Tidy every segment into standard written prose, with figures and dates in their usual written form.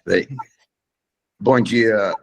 Bem, bom dia,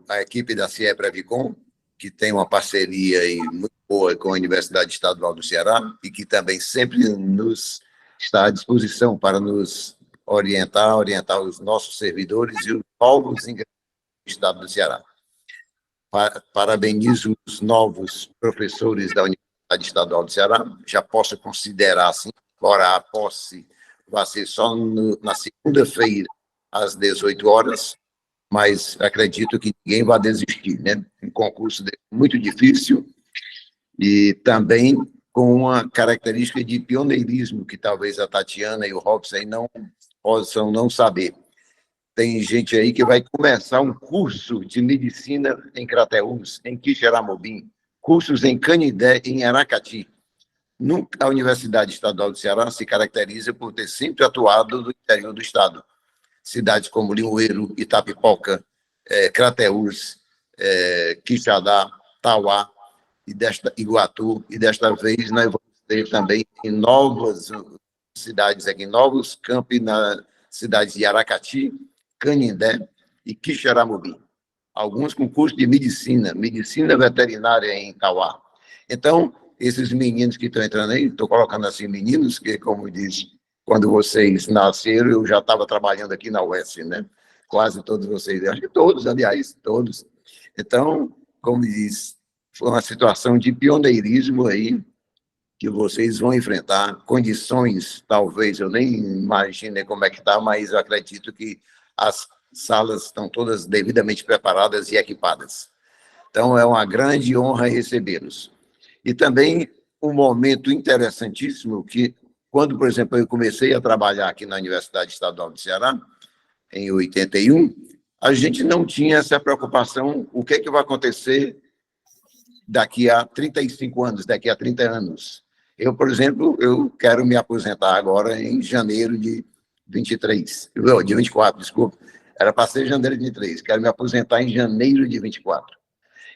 a equipe da CIE Previcom, que tem uma parceria aí muito boa com a Universidade Estadual do Ceará e que também sempre nos está à disposição para nos orientar os nossos servidores e os novos ingressos do Estado do Ceará. Parabenizo os novos professores da Universidade Estadual do Ceará, já posso considerar assim, embora a posse vai ser só na segunda-feira, às 18 horas, mas acredito que ninguém vai desistir, né? Um concurso muito difícil e também com uma característica de pioneirismo que talvez a Tatiana e o Robson não possam não saber. Tem gente aí que vai começar um curso de medicina em Crateús, em Quixeramobim, cursos em Canindé, em Aracati. A Universidade Estadual do Ceará se caracteriza por ter sempre atuado no interior do estado. Cidades como Limoeiro, Itapipoca, Crateús, Quixadá, Tauá, Iguatu, e desta vez nós vamos ter também em novas cidades aqui, novos campi na cidade de Aracati, Canindé e Quixeramobim. Alguns com curso de medicina veterinária em Tauá. Então, esses meninos que estão entrando aí, estou colocando assim meninos, que, como diz, quando vocês nasceram, eu já estava trabalhando aqui na UES, né? Quase todos vocês, acho que todos, aliás, todos. Então, como diz, foi uma situação de pioneirismo aí, que vocês vão enfrentar, condições, talvez, eu nem imagine como é que está, mas eu acredito que as salas estão todas devidamente preparadas e equipadas. Então, é uma grande honra recebê-los. E também um momento interessantíssimo que, quando, por exemplo, eu comecei a trabalhar aqui na Universidade Estadual do Ceará, em 81, a gente não tinha essa preocupação, o que é que vai acontecer daqui a 35 anos, daqui a 30 anos. Eu, por exemplo, eu quero me aposentar agora em janeiro de 24, desculpa. Era para ser janeiro de 23, quero me aposentar em janeiro de 24.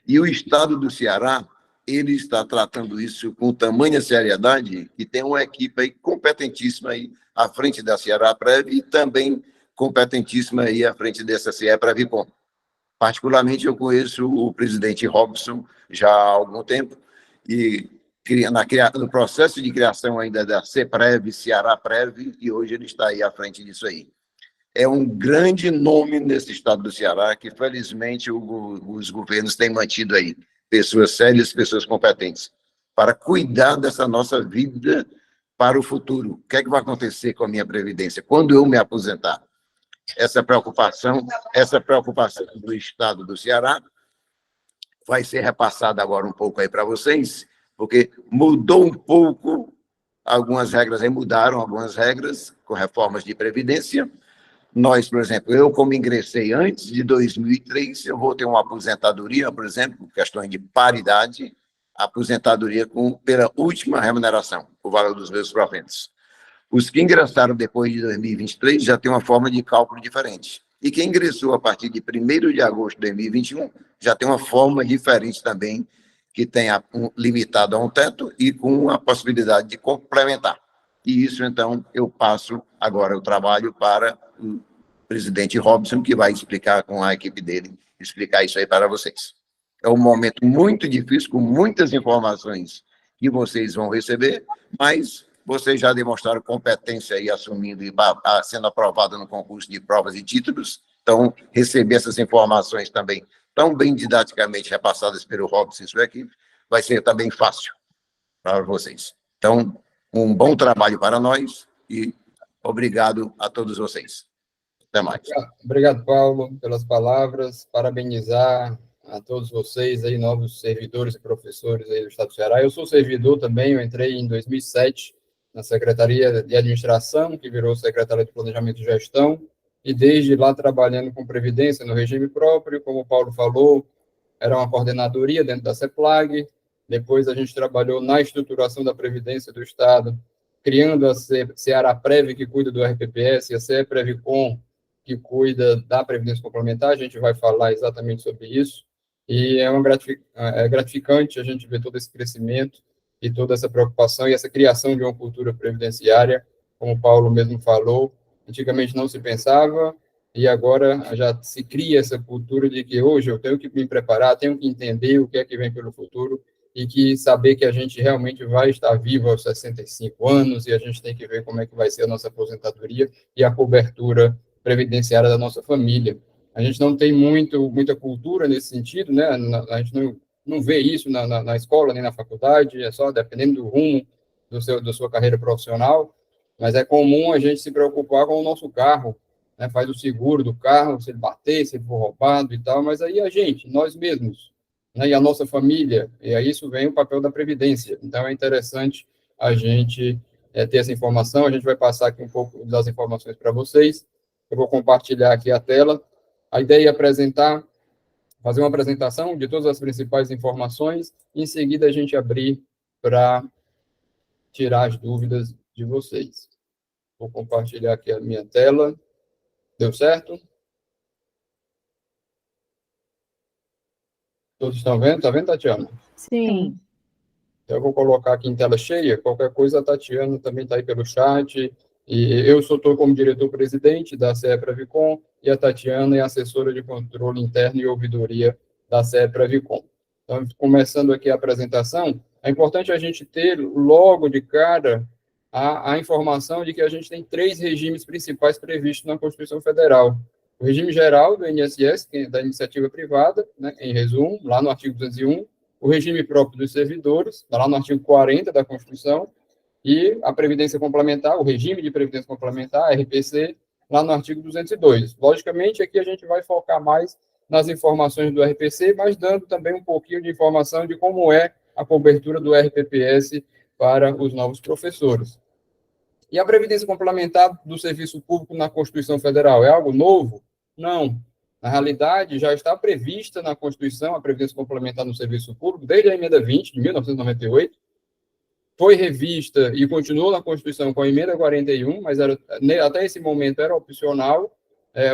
E o Estado do Ceará, ele está tratando isso com tamanha seriedade que tem uma equipe aí competentíssima aí à frente da Ceará Prev e também competentíssima aí à frente dessa CIE Previcom. Particularmente, eu conheço o presidente Robson já há algum tempo e no processo de criação ainda da CEPREV, Ceará Prev, e hoje ele está aí à frente disso aí. É um grande nome nesse estado do Ceará que, felizmente, os governos têm mantido aí pessoas sérias, pessoas competentes, para cuidar dessa nossa vida para o futuro. O que é que vai acontecer com a minha previdência quando eu me aposentar? Essa preocupação do estado do Ceará vai ser repassada agora um pouco aí para vocês, porque mudou um pouco algumas regras, aí mudaram algumas regras com reformas de previdência. Nós, por exemplo, eu como ingressei antes de 2003, eu vou ter uma aposentadoria, por exemplo, questões de paridade, aposentadoria pela última remuneração, o valor dos meus proventos. Os que ingressaram depois de 2023 já têm uma forma de cálculo diferente. E quem ingressou a partir de 1º de agosto de 2021 já tem uma forma diferente também, que tem limitado a um teto e com a possibilidade de complementar. E isso, então, eu passo agora o trabalho para o presidente Robson, que vai explicar com a equipe dele, explicar isso aí para vocês. É um momento muito difícil, com muitas informações que vocês vão receber, mas vocês já demonstraram competência aí, assumindo e sendo aprovado no concurso de provas e títulos. Então, receber essas informações também tão bem didaticamente repassadas pelo Robson e sua equipe, vai ser também fácil para vocês. Então, um bom trabalho para nós e obrigado a todos vocês. Até mais. Obrigado, Paulo, pelas palavras. Parabenizar a todos vocês aí, novos servidores e professores aí do Estado do Ceará. Eu sou servidor também, eu entrei em 2007 na Secretaria de Administração, que virou Secretaria de Planejamento e Gestão, e desde lá trabalhando com Previdência no regime próprio, como o Paulo falou, era uma coordenadoria dentro da CEPLAG, depois a gente trabalhou na estruturação da Previdência do Estado, criando a Ceará Prev, que cuida do RPPS, e a CE Previcom, que cuida da Previdência Complementar, a gente vai falar exatamente sobre isso, e é gratificante a gente ver todo esse crescimento e toda essa preocupação e essa criação de uma cultura previdenciária, como o Paulo mesmo falou. Antigamente não se pensava, e agora já se cria essa cultura de que hoje eu tenho que me preparar, tenho que entender o que é que vem pelo futuro, e que saber que a gente realmente vai estar vivo aos 65 anos, e a gente tem que ver como é que vai ser a nossa aposentadoria e a cobertura previdenciária da nossa família. A gente não tem muita cultura nesse sentido, né? A gente não vê isso na escola, nem na faculdade, é só dependendo do rumo da sua carreira profissional, mas é comum a gente se preocupar com o nosso carro, né? Faz o seguro do carro, se ele bater, se ele for roubado e tal, mas aí a gente, nós mesmos, né? E a nossa família, e aí isso vem o papel da Previdência. Então, é interessante a gente ter essa informação, a gente vai passar aqui um pouco das informações para vocês, eu vou compartilhar aqui a tela. A ideia é apresentar, fazer uma apresentação de todas as principais informações, e em seguida a gente abrir para tirar as dúvidas de vocês. Vou compartilhar aqui a minha tela. Deu certo? Todos estão vendo? Está vendo, Tatiana? Sim. Então, eu vou colocar aqui em tela cheia. Qualquer coisa, a Tatiana também está aí pelo chat. E eu estou como diretor-presidente da CE Previcom, e a Tatiana é assessora de controle interno e ouvidoria da CE Previcom. Então, começando aqui a apresentação, é importante a gente ter logo de cara a informação de que a gente tem 3 regimes principais previstos na Constituição Federal. O regime geral do INSS, que é da iniciativa privada, né, em resumo, lá no artigo 201, o regime próprio dos servidores, está lá no artigo 40 da Constituição, e a Previdência Complementar, o regime de Previdência Complementar, RPC, lá no artigo 202. Logicamente, aqui a gente vai focar mais nas informações do RPC, mas dando também um pouquinho de informação de como é a cobertura do RPPS para os novos professores. E a Previdência Complementar do Serviço Público na Constituição Federal é algo novo? Não. Na realidade, já está prevista na Constituição a Previdência Complementar no Serviço Público desde a Emenda 20, de 1998, foi revista e continuou na Constituição com a Emenda 41, mas até esse momento era opcional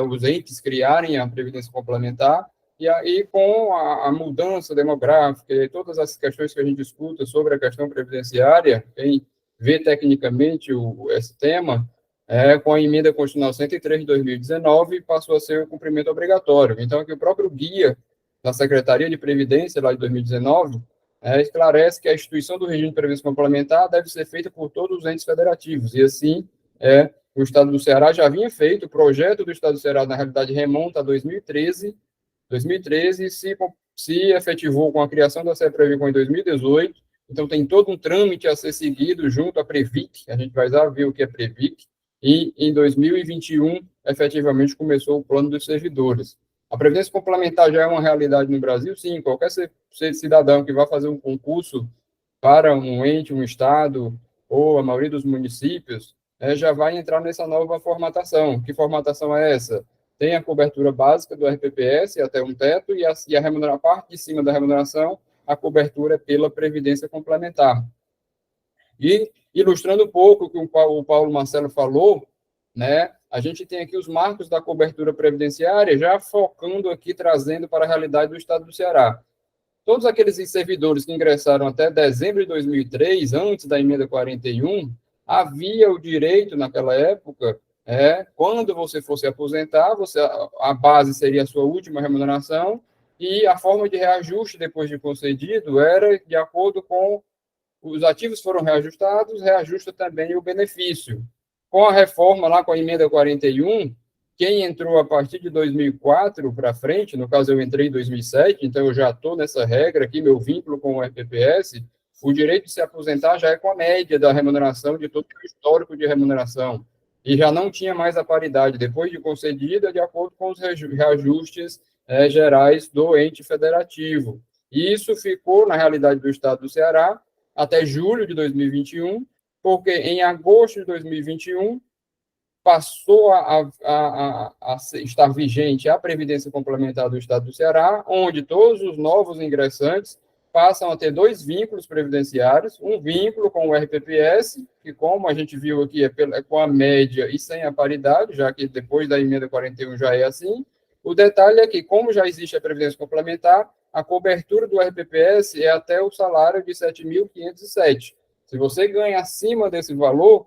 os entes criarem a Previdência Complementar, e aí com a mudança demográfica e todas as questões que a gente escuta sobre a questão previdenciária, quem vê tecnicamente esse tema, com a Emenda Constitucional 103 de 2019, passou a ser um cumprimento obrigatório. Então, aqui o próprio guia da Secretaria de Previdência, lá de 2019, esclarece que a instituição do regime de previdência complementar deve ser feita por todos os entes federativos, e assim, o Estado do Ceará já havia feito, o projeto do Estado do Ceará, na realidade, remonta a 2013 se efetivou com a criação da CE Previcom em 2018, então tem todo um trâmite a ser seguido junto à Previc, a gente vai já ver o que é Previc, e em 2021, efetivamente, começou o plano dos servidores. A Previdência Complementar já é uma realidade no Brasil? Sim, qualquer cidadão que vá fazer um concurso para um ente, um estado, ou a maioria dos municípios, já vai entrar nessa nova formatação. Que formatação é essa? Tem a cobertura básica do RPPS até um teto, e a parte de cima da remuneração, a cobertura é pela Previdência Complementar. E, ilustrando um pouco o que o Paulo Marcelo falou, né, a gente tem aqui os marcos da cobertura previdenciária, já focando aqui, trazendo para a realidade do Estado do Ceará. Todos aqueles servidores que ingressaram até dezembro de 2003, antes da Emenda 41, havia o direito, naquela época, quando você fosse aposentar, a base seria a sua última remuneração, e a forma de reajuste, depois de concedido, era de acordo com os ativos foram reajustados, reajusta também o benefício. Com a reforma lá, com a Emenda 41, quem entrou a partir de 2004 para frente, no caso eu entrei em 2007, então eu já estou nessa regra aqui, meu vínculo com o RPPS, o direito de se aposentar já é com a média da remuneração, de todo o histórico de remuneração, e já não tinha mais a paridade, depois de concedida, de acordo com os reajustes gerais do ente federativo. E isso ficou, na realidade do Estado do Ceará, até julho de 2021, porque em agosto de 2021 passou a estar vigente a Previdência Complementar do Estado do Ceará, onde todos os novos ingressantes passam a ter 2 vínculos previdenciários, um vínculo com o RPPS, que, como a gente viu aqui, é com a média e sem a paridade, já que depois da Emenda 41 já é assim. O detalhe é que, como já existe a Previdência Complementar, a cobertura do RPPS é até o salário de 7.507. Se você ganha acima desse valor,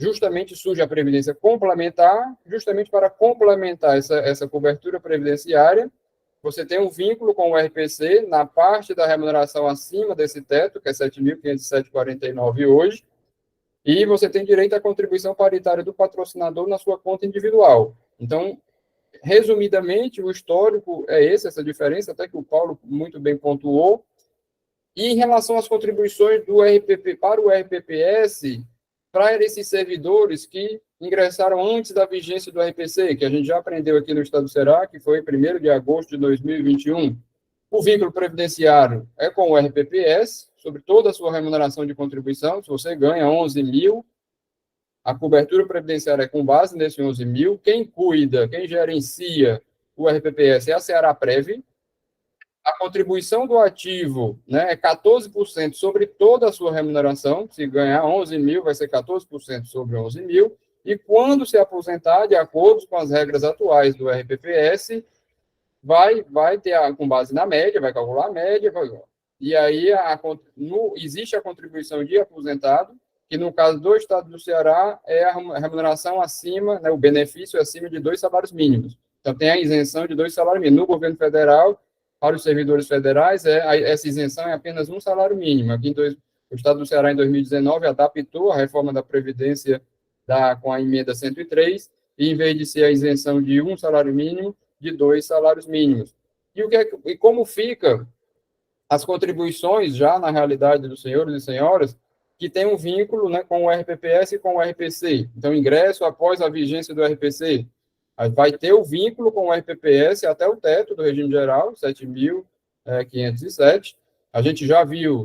justamente surge a previdência complementar, justamente para complementar essa cobertura previdenciária. Você tem um vínculo com o RPC na parte da remuneração acima desse teto, que é 7.507,49 hoje, e você tem direito à contribuição paritária do patrocinador na sua conta individual. Então, resumidamente, o histórico é essa diferença, até que o Paulo muito bem pontuou. E em relação às contribuições do RPP para o RPPS, para esses servidores que ingressaram antes da vigência do RPC, que a gente já aprendeu aqui no Estado do Ceará, que foi 1º de agosto de 2021, o vínculo previdenciário é com o RPPS, sobre toda a sua remuneração de contribuição. Se você ganha 11 mil, a cobertura previdenciária é com base nesse 11 mil. Quem cuida, quem gerencia o RPPS é a Ceará-Prev. A contribuição do ativo, né, é 14% sobre toda a sua remuneração. Se ganhar 11 mil, vai ser 14% sobre 11 mil. E quando se aposentar, de acordo com as regras atuais do RPPS, vai ter, com base na média, vai calcular a média, e aí existe a contribuição de aposentado, que no caso do Estado do Ceará é a remuneração acima, né, o benefício acima de 2 salários mínimos. Então, tem a isenção de 2 salários mínimos. No governo federal, para os servidores federais, essa isenção é apenas 1 salário mínimo. Aqui o Estado do Ceará, em 2019, adaptou a reforma da Previdência com a emenda 103, e em vez de ser a isenção de 1 salário mínimo, de 2 salários mínimos. E como fica as contribuições, já na realidade dos senhores e senhoras, que tem um vínculo, né, com o RPPS e com o RPC. Então, ingresso após a vigência do RPC, vai ter o vínculo com o RPPS até o teto do regime geral, 7.507. A gente já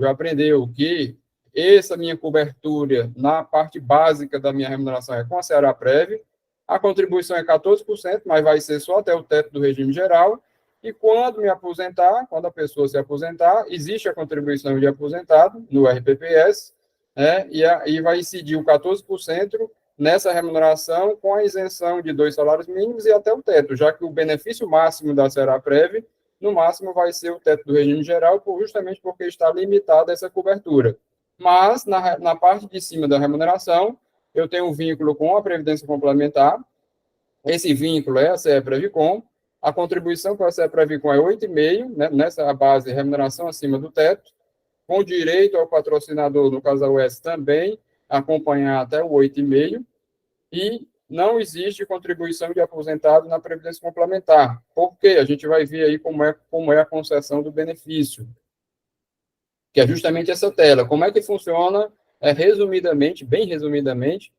aprendeu que essa minha cobertura na parte básica da minha remuneração é com a Ceará-Prev. A contribuição é 14%, mas vai ser só até o teto do regime geral. E quando a pessoa se aposentar, existe a contribuição de aposentado no RPPS, né, e vai incidir o 14% nessa remuneração com a isenção de 2 salários mínimos e até o teto, já que o benefício máximo da Ceará-Prev, no máximo, vai ser o teto do regime geral, justamente porque está limitada essa cobertura. Mas, na parte de cima da remuneração, eu tenho um vínculo com a Previdência Complementar. Esse vínculo é a CE-Previcom. A contribuição com a CE-Previcom é 8,5%, né, nessa base, remuneração acima do teto, com direito ao patrocinador, no caso da UES, também acompanhar até o 8,5%, e não existe contribuição de aposentado na Previdência Complementar. Por quê? A gente vai ver aí como é a concessão do benefício, que é justamente essa tela. Como é que funciona, bem resumidamente,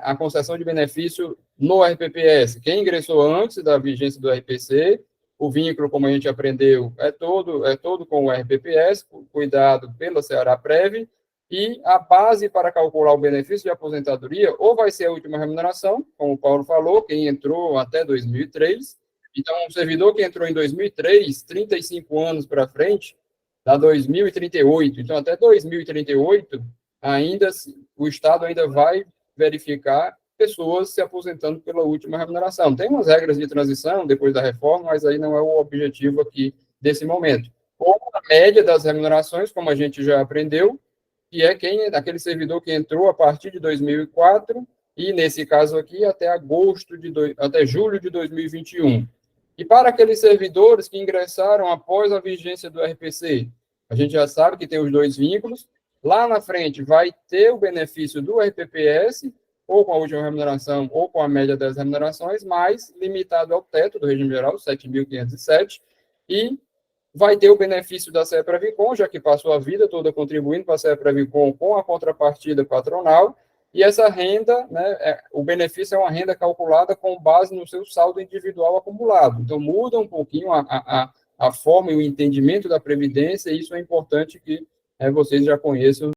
a concessão de benefício no RPPS. Quem ingressou antes da vigência do RPC, o vínculo, como a gente aprendeu, é todo com o RPPS, cuidado pela Ceará-Prev, e a base para calcular o benefício de aposentadoria ou vai ser a última remuneração, como o Paulo falou, quem entrou até 2003. Então, um servidor que entrou em 2003, 35 anos para frente, dá 2038. Então, até 2038, o Estado ainda vai verificar pessoas se aposentando pela última remuneração. Tem umas regras de transição depois da reforma, mas aí não é o objetivo aqui desse momento. Ou a média das remunerações, como a gente já aprendeu, que é aquele servidor que entrou a partir de 2004 e, nesse caso aqui, até julho de 2021. E para aqueles servidores que ingressaram após a vigência do RPC, a gente já sabe que tem os 2 vínculos. Lá na frente vai ter o benefício do RPPS, ou com a última remuneração, ou com a média das remunerações, mas limitado ao teto do regime geral, 7.507, e vai ter o benefício da CE-Previcom, já que passou a vida toda contribuindo para a CE-Previcom com a contrapartida patronal, e essa renda, né, o benefício é uma renda calculada com base no seu saldo individual acumulado. Então, muda um pouquinho a forma e o entendimento da Previdência, e isso é importante que vocês já conheçam